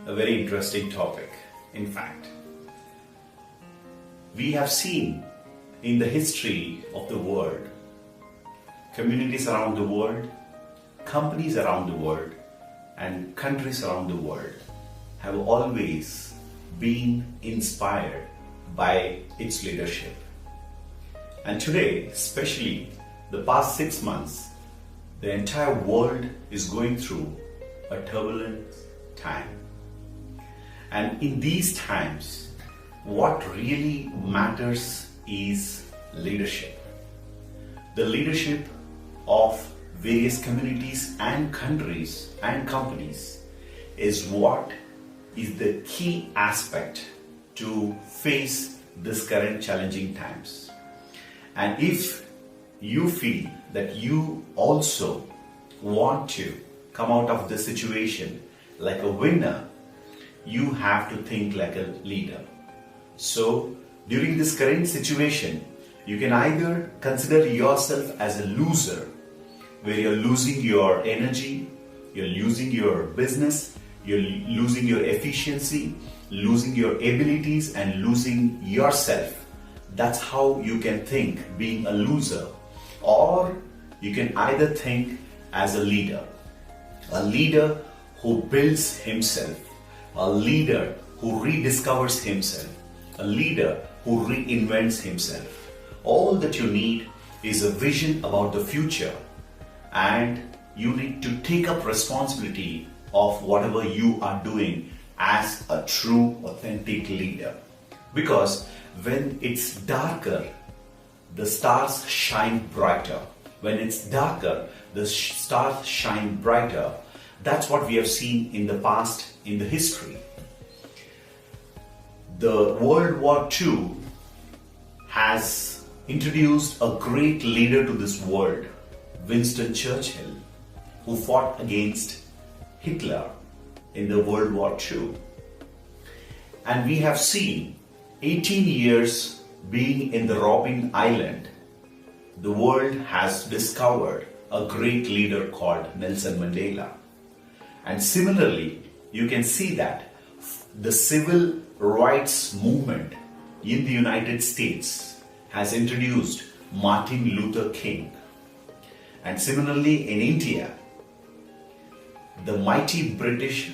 a very interesting topic. In fact, we have seen in the history of the world, communities around the world, companies around the world, and countries around the world have always been inspired by its leadership. And today, especially the past 6 months, the entire world is going through a turbulent time. And in these times, what really matters is leadership. The leadership of various communities and countries and companies is what is the key aspect to face this current challenging times. And if you feel that you also want to come out of this situation like a winner, you have to think like a leader. So during this current situation, you can either consider yourself as a loser, where you're losing your energy, you're losing your business, you're losing your efficiency, losing your abilities, and losing yourself. That's how you can think, being a loser. Or you can either think as a leader who builds himself, a leader who rediscovers himself, a leader who reinvents himself. All that you need is a vision about the future, and you need to take up responsibility of whatever you are doing as a true, authentic leader. Because when it's darker, the stars shine brighter. When it's darker, the stars shine brighter. That's what we have seen in the past, in the history. The World War II has introduced a great leader to this world, Winston Churchill, who fought against Hitler in the World War II. And we have seen 18 years being in the Robben Island, the world has discovered a great leader called Nelson Mandela. And similarly, you can see that the civil rights movement in the United States has introduced Martin Luther King. And similarly in India, the mighty British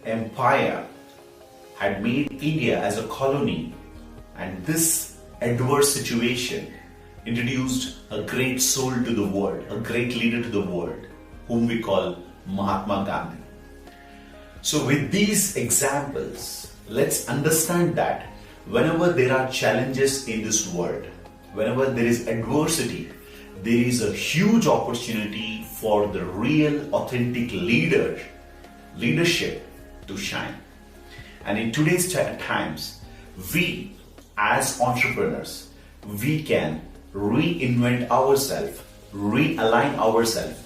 Empire had made India as a colony, and this adverse situation introduced a great soul to the world, a great leader to the world, whom we call Mahatma Gandhi. So with these examples, let's understand that whenever there are challenges in this world, whenever there is adversity, there is a huge opportunity for the real, authentic leadership to shine. And in today's times, we as entrepreneurs, we can reinvent ourselves, realign ourselves,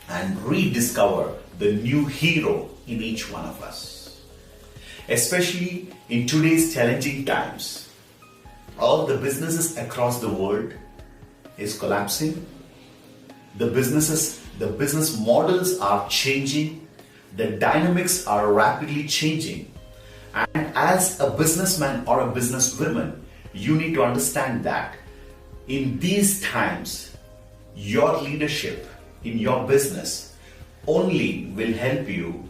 and rediscover the new hero in each one of us. Especially in today's challenging times, all the businesses across the world is collapsing. The business models are changing. The dynamics are rapidly changing. And as a businessman or a businesswoman, you need to understand that in these times, your leadership in your business only will help you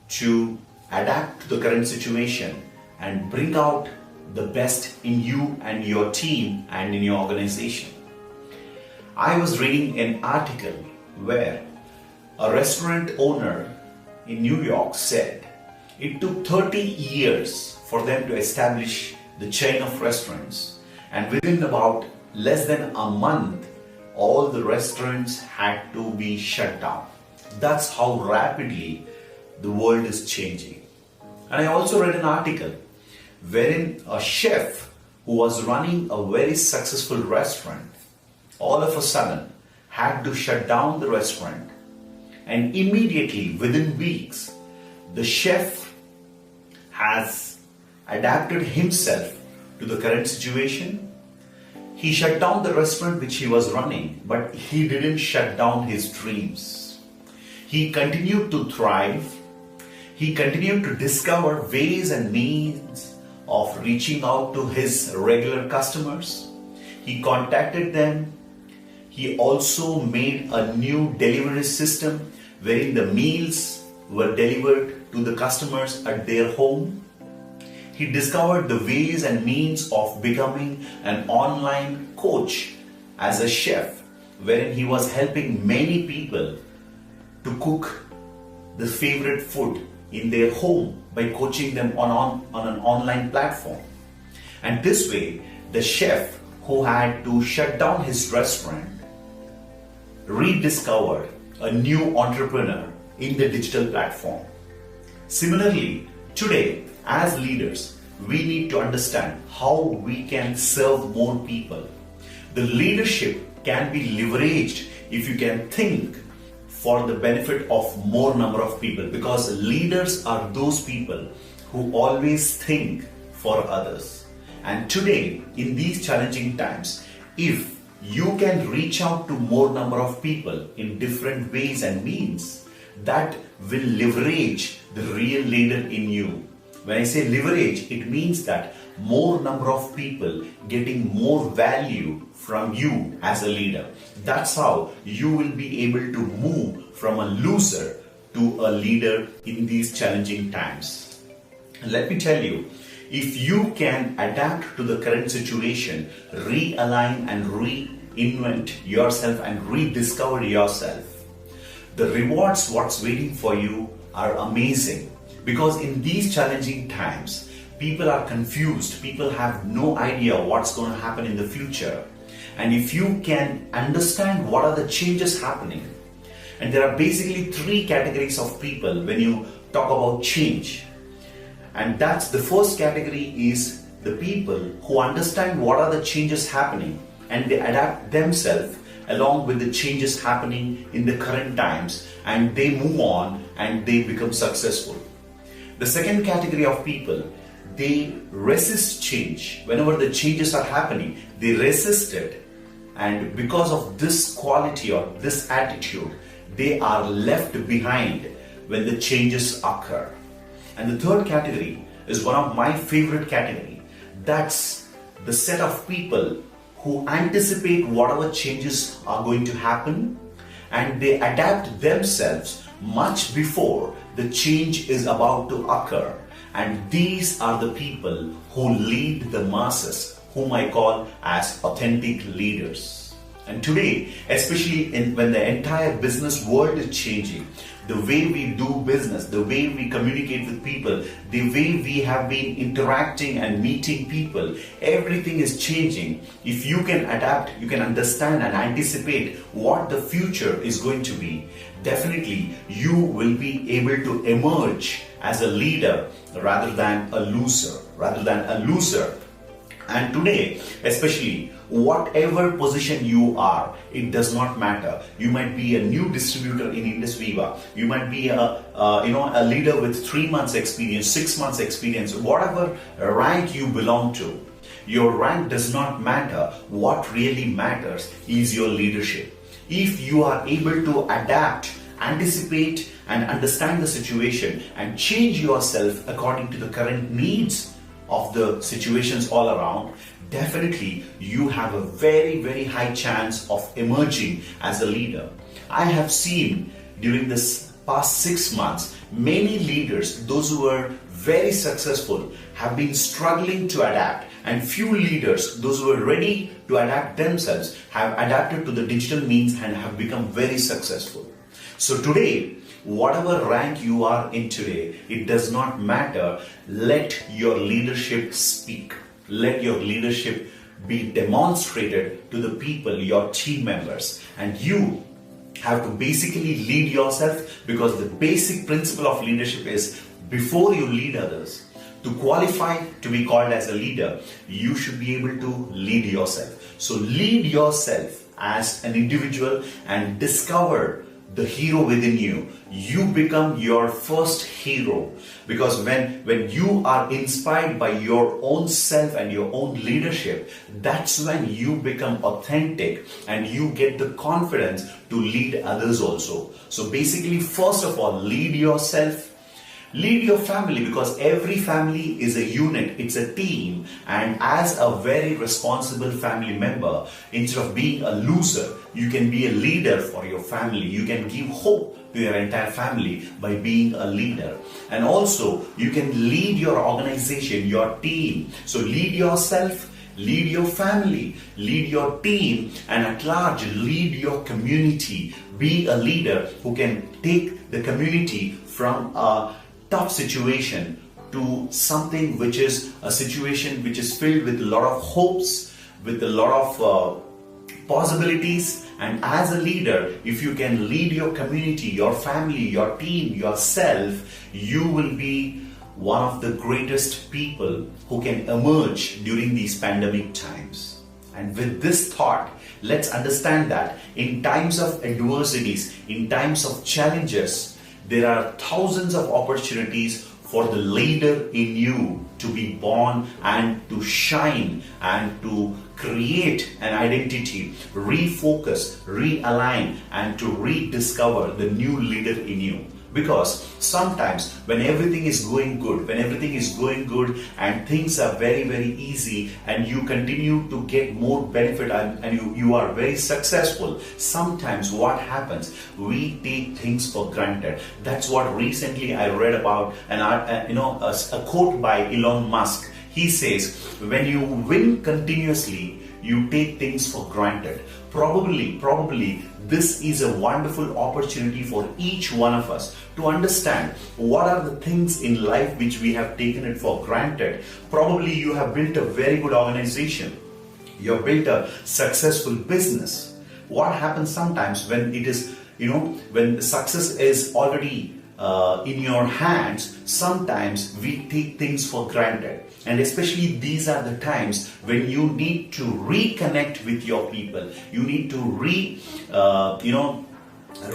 to adapt to the current situation and bring out the best in you and your team and in your organization. I was reading an article where a restaurant owner in New York said it took 30 years for them to establish the chain of restaurants, and within about less than a month, all the restaurants had to be shut down. That's how rapidly the world is changing. And I also read an article wherein a chef who was running a very successful restaurant all of a sudden had to shut down the restaurant, and immediately within weeks the chef has adapted himself to the current situation. He shut down the restaurant which he was running, but he didn't shut down his dreams. He continued to thrive. He continued to discover ways and means of reaching out to his regular customers. He contacted them. He also made a new delivery system wherein the meals were delivered to the customers at their home. He discovered the ways and means of becoming an online coach as a chef, wherein he was helping many people to cook the favorite food in their home by coaching them on an online platform. And this way, the chef who had to shut down his restaurant rediscovered a new entrepreneur in the digital platform. Similarly, today, as leaders, we need to understand how we can serve more people. The leadership can be leveraged if you can think for the benefit of more number of people, because leaders are those people who always think for others. And today, in these challenging times, if you can reach out to more number of people in different ways and means, that will leverage the real leader in you. When I say leverage, it means that more number of people getting more value from you as a leader. That's how you will be able to move from a loser to a leader in these challenging times. And let me tell you, if you can adapt to the current situation, realign and reinvent yourself and rediscover yourself, the rewards what's waiting for you are amazing. Because in these challenging times, people are confused, people have no idea what's going to happen in the future. And if you can understand what are the changes happening, and there are basically three categories of people when you talk about change. And that's the first category is the people who understand what are the changes happening and they adapt themselves along with the changes happening in the current times, and they move on and they become successful. The second category of people, they resist change. Whenever the changes are happening, they resist it. And because of this quality or this attitude, they are left behind when the changes occur. And the third category is one of my favorite category. That's the set of people who anticipate whatever changes are going to happen and they adapt themselves much before the change is about to occur. And these are the people who lead the masses, whom I call as authentic leaders. And today, especially when the entire business world is changing, the way we do business, the way we communicate with people, the way we have been interacting and meeting people, everything is changing. If you can adapt, you can understand and anticipate what the future is going to be, definitely you will be able to emerge as a leader rather than a loser. And today, especially, whatever position you are, it does not matter. You might be a new distributor in Indus Viva. You might be a leader with 3 months experience, 6 months experience, whatever rank you belong to. Your rank does not matter. What really matters is your leadership. If you are able to adapt, anticipate and understand the situation and change yourself according to the current needs of the situations all around, definitely you have a very, very high chance of emerging as a leader. I have seen during this past 6 months, many leaders, those who were very successful, have been struggling to adapt, and few leaders, those who are ready to adapt themselves, have adapted to the digital means and have become very successful. So today, whatever rank you are in today, it does not matter. Let your leadership speak. Let your leadership be demonstrated to the people, your team members. And you have to basically lead yourself, because the basic principle of leadership is before you lead others, to qualify to be called as a leader, you should be able to lead yourself. So lead yourself as an individual and discover the hero within you. You become your first hero, because when you are inspired by your own self and your own leadership, that's when you become authentic and you get the confidence to lead others also. So basically, first of all, lead yourself, Lead your family, because every family is a unit, it's a team, and as a very responsible family member, instead of being a loser, you can be a leader for your family. You can give hope to your entire family by being a leader. And also, you can lead your organization, your team. So lead yourself, lead your family, lead your team, and at large, lead your community. Be a leader who can take the community from a tough situation to something which is a situation which is filled with a lot of hopes, with a lot of possibilities. And as a leader, if you can lead your community, your family, your team, yourself, you will be one of the greatest people who can emerge during these pandemic times. And with this thought, let's understand that in times of adversities, in times of challenges, there are thousands of opportunities for the leader in you to be born and to shine and to create an identity, refocus, realign, and to rediscover the new leader in you. Because sometimes when everything is going good, and things are very, very easy, and you continue to get more benefit, and you are very successful, sometimes what happens, we take things for granted. That's what recently I read about a quote by Elon Musk. He says, when you win continuously, you take things for granted. Probably this is a wonderful opportunity for each one of us to understand what are the things in life which we have taken it for granted. Probably you have built a very good organization. You have built a successful business. What happens sometimes when it is, when success is already in your hands, sometimes we take things for granted. And especially these are the times when you need to reconnect with your people. You need to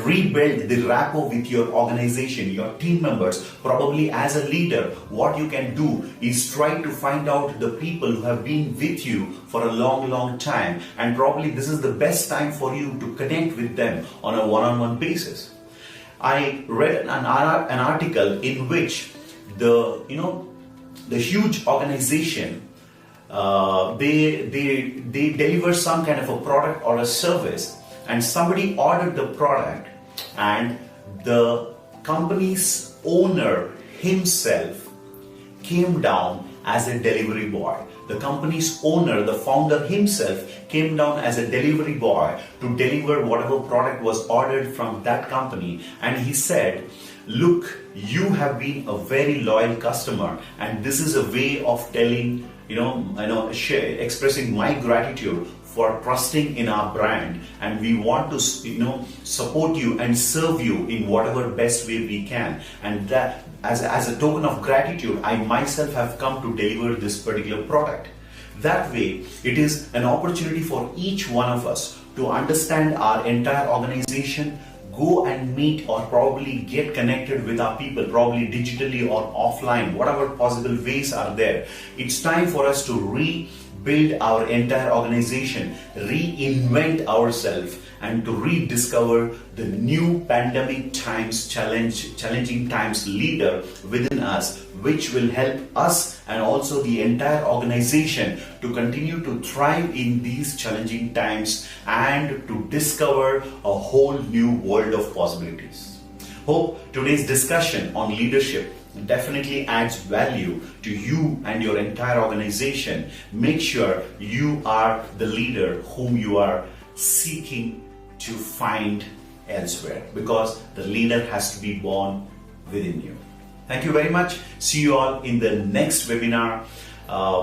rebuild the rapport with your organization, your team members. Probably as a leader, what you can do is try to find out the people who have been with you for a long time. And probably this is the best time for you to connect with them on a one-on-one basis. I read an article in which the huge organization, they deliver some kind of a product or a service, and somebody ordered the product, and the company's owner himself came down as a delivery boy. The company's owner, the founder himself, came down as a delivery boy to deliver whatever product was ordered from that company. And he said, look, you have been a very loyal customer, and this is a way of telling, expressing my gratitude for trusting in our brand, and we want to support you and serve you in whatever best way we can. And that as a token of gratitude, I myself have come to deliver this particular product. That way, it is an opportunity for each one of us to understand our entire organization, go and meet or probably get connected with our people, probably digitally or offline, whatever possible ways are there. It's time for us to rebuild our entire organization, reinvent ourselves, and to rediscover the new pandemic times, challenging times leader within us, which will help us and also the entire organization to continue to thrive in these challenging times and to discover a whole new world of possibilities. Hope today's discussion on leadership definitely adds value to you and your entire organization. Make sure you are the leader whom you are seeking to find elsewhere, because the leader has to be born within you. Thank you very much. See you all in the next webinar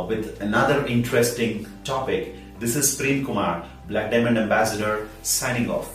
with another interesting topic. This is Prem Kumar, Black Diamond Ambassador, signing off.